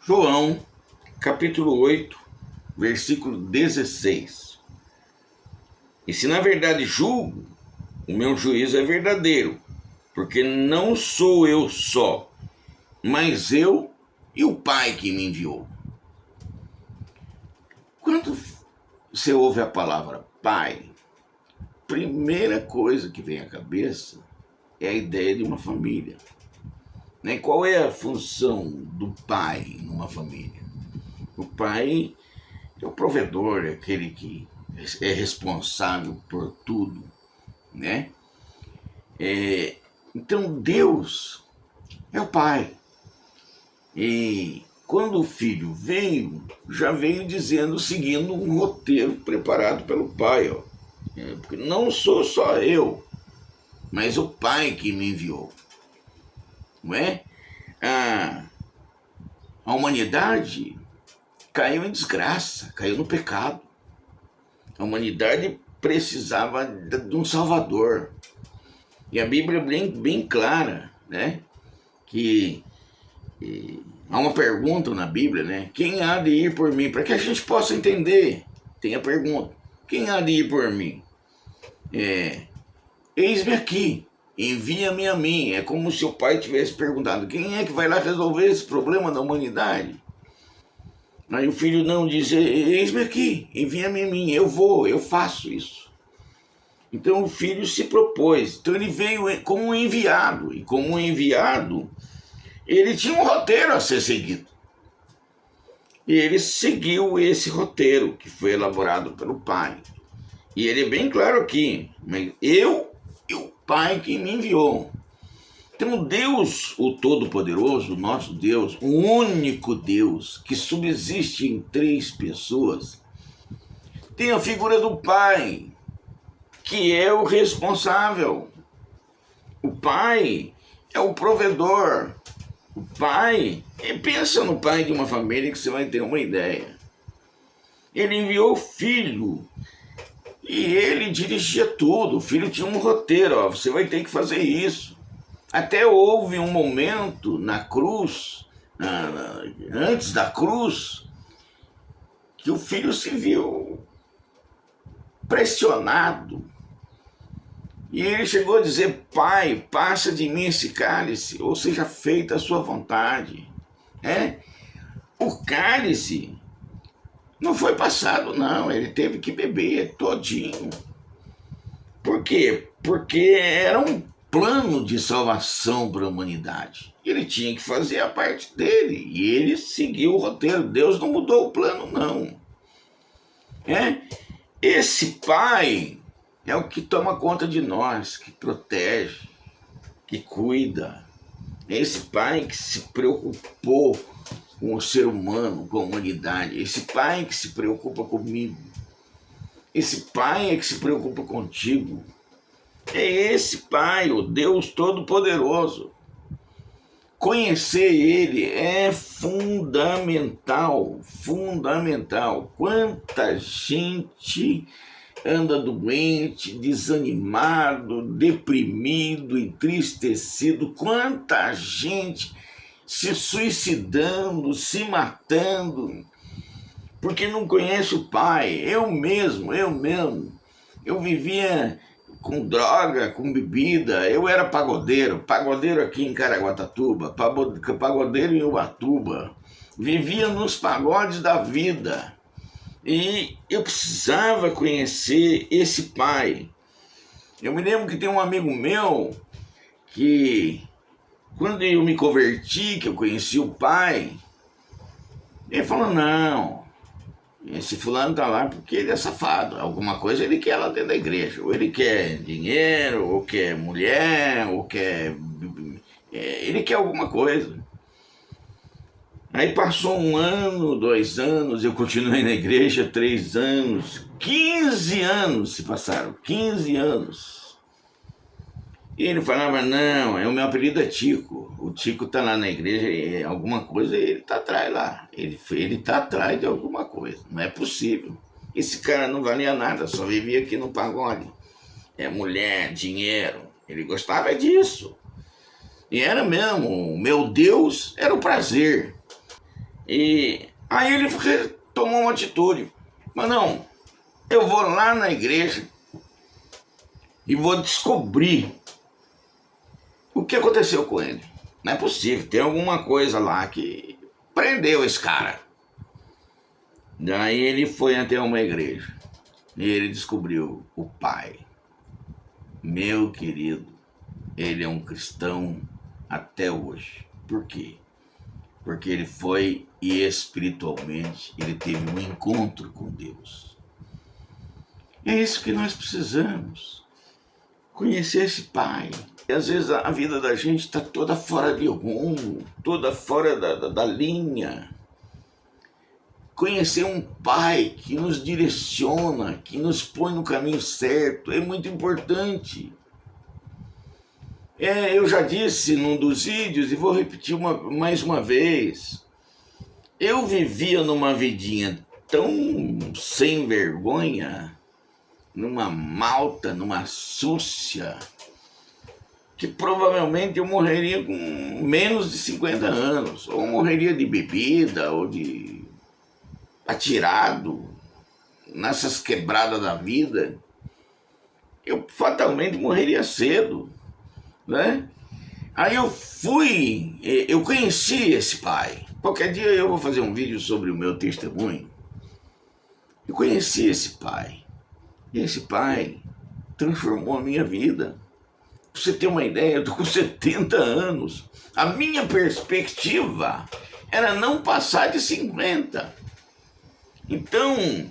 João, capítulo 8, versículo 16. E se na verdade julgo, o meu juízo é verdadeiro, porque não sou eu só, mas eu e o Pai que me enviou. Quando você ouve a palavra Pai, primeira coisa que vem à cabeça é a ideia de uma família. Né? Qual é a função do pai numa família? O pai é o provedor, é aquele que é responsável por tudo, né? Então Deus é o pai. E quando o filho veio, já veio dizendo, seguindo um roteiro preparado pelo pai. Ó. Porque não sou só eu, mas o pai que me enviou. Não é? A humanidade caiu em desgraça, caiu no pecado. A humanidade precisava de um salvador. E a Bíblia é bem clara, né? Que há uma pergunta na Bíblia, né? Quem há de ir por mim? Para que a gente possa entender, tem a pergunta. Quem há de ir por mim? Eis-me aqui, envia-me a mim. É como se o pai tivesse perguntado, quem é que vai lá resolver esse problema da humanidade? Aí o filho não diz, eis-me aqui, envia-me a mim, eu vou, eu faço isso. Então o filho se propôs, então ele veio como um enviado, e como um enviado, ele tinha um roteiro a ser seguido. E ele seguiu esse roteiro que foi elaborado pelo pai. E ele é bem claro aqui, eu e o pai que me enviou. Então Deus, o Todo-Poderoso, nosso Deus, o único Deus que subsiste em três pessoas, tem a figura do Pai, que é o responsável. O Pai é o provedor. O Pai, pensa no pai de uma família que você vai ter uma ideia. Ele enviou o filho e ele dirigia tudo. O filho tinha um roteiro, ó, você vai ter que fazer isso. Até houve um momento na cruz, antes da cruz, que o filho se viu pressionado. E ele chegou a dizer, pai, passa de mim esse cálice, ou seja feita a sua vontade. O cálice não foi passado, não, ele teve que beber todinho. Por quê? Porque era um plano de salvação para a humanidade. Ele tinha que fazer a parte dele e ele seguiu o roteiro. Deus não mudou o plano, não. Esse pai é o que toma conta de nós, que protege, que cuida. É esse pai que se preocupou com o ser humano, com a humanidade. Esse pai que se preocupa comigo. Esse pai é que se preocupa contigo. É esse Pai, o Deus Todo-Poderoso. Conhecer Ele é fundamental, fundamental. Quanta gente anda doente, desanimado, deprimido, entristecido. Quanta gente se suicidando, se matando, porque não conhece o Pai. Eu mesmo. Eu vivia com droga, com bebida. Eu era pagodeiro aqui em Caraguatatuba, pagodeiro em Ubatuba. Vivia nos pagodes da vida. E eu precisava conhecer esse pai. Eu me lembro que tem um amigo meu que, quando eu me converti, que eu conheci o pai, ele falou, não, esse fulano tá lá porque ele é safado. Alguma coisa ele quer lá dentro da igreja. Ou ele quer dinheiro, ou quer mulher, ou quer... ele quer alguma coisa. Aí passou 1 ano, 2 anos, eu continuei na igreja 3 anos. 15 anos se passaram, 15 anos. E ele falava, não, o meu apelido é Tico. O Tico tá lá na igreja, alguma coisa, ele tá atrás lá. Ele tá atrás de alguma coisa, não é possível. Esse cara não valia nada, só vivia aqui no pagode. É mulher, dinheiro, ele gostava disso. E era mesmo, o meu Deus era o prazer. E aí ele tomou uma atitude. Mas não, eu vou lá na igreja e vou descobrir o que aconteceu com ele. Não é possível, tem alguma coisa lá que prendeu esse cara. Daí ele foi até uma igreja e ele descobriu o pai. Meu querido, ele é um cristão até hoje. Por quê? Porque ele foi e espiritualmente ele teve um encontro com Deus. É isso que nós precisamos. Conhecer esse pai. E às vezes a vida da gente está toda fora de rumo, toda fora da linha. Conhecer um pai que nos direciona, que nos põe no caminho certo, é muito importante. Eu já disse num dos vídeos e vou repetir mais uma vez. Eu vivia numa vidinha tão sem vergonha, numa malta, numa súcia, que provavelmente eu morreria com menos de 50 anos. Ou morreria de bebida, ou de atirado nessas quebradas da vida. Eu fatalmente morreria cedo, né? Aí eu conheci esse pai. Qualquer dia eu vou fazer um vídeo sobre o meu testemunho. Eu conheci esse pai. E esse pai transformou a minha vida. Pra você ter uma ideia, eu tô com 70 anos. A minha perspectiva era não passar de 50. Então,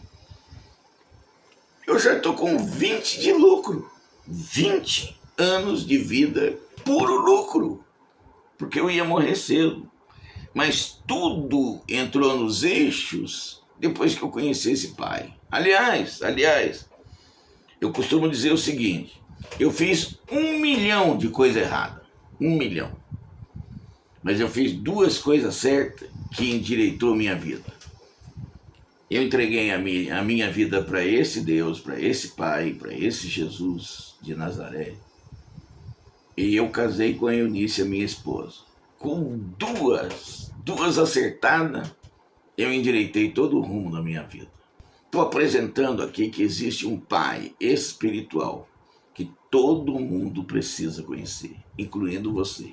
eu já tô com 20 de lucro. 20 anos de vida, puro lucro. Porque eu ia morrer cedo. Mas tudo entrou nos eixos depois que eu conheci esse pai. Aliás, eu costumo dizer o seguinte: eu fiz 1 milhão de coisas erradas. 1 milhão. Mas eu fiz 2 coisas certas que endireitou minha vida. Eu entreguei a minha vida para esse Deus, para esse Pai, para esse Jesus de Nazaré. E eu casei com a Eunice, a minha esposa. Com duas acertadas, eu endireitei todo o rumo da minha vida. Estou apresentando aqui que existe um pai espiritual que todo mundo precisa conhecer, incluindo você.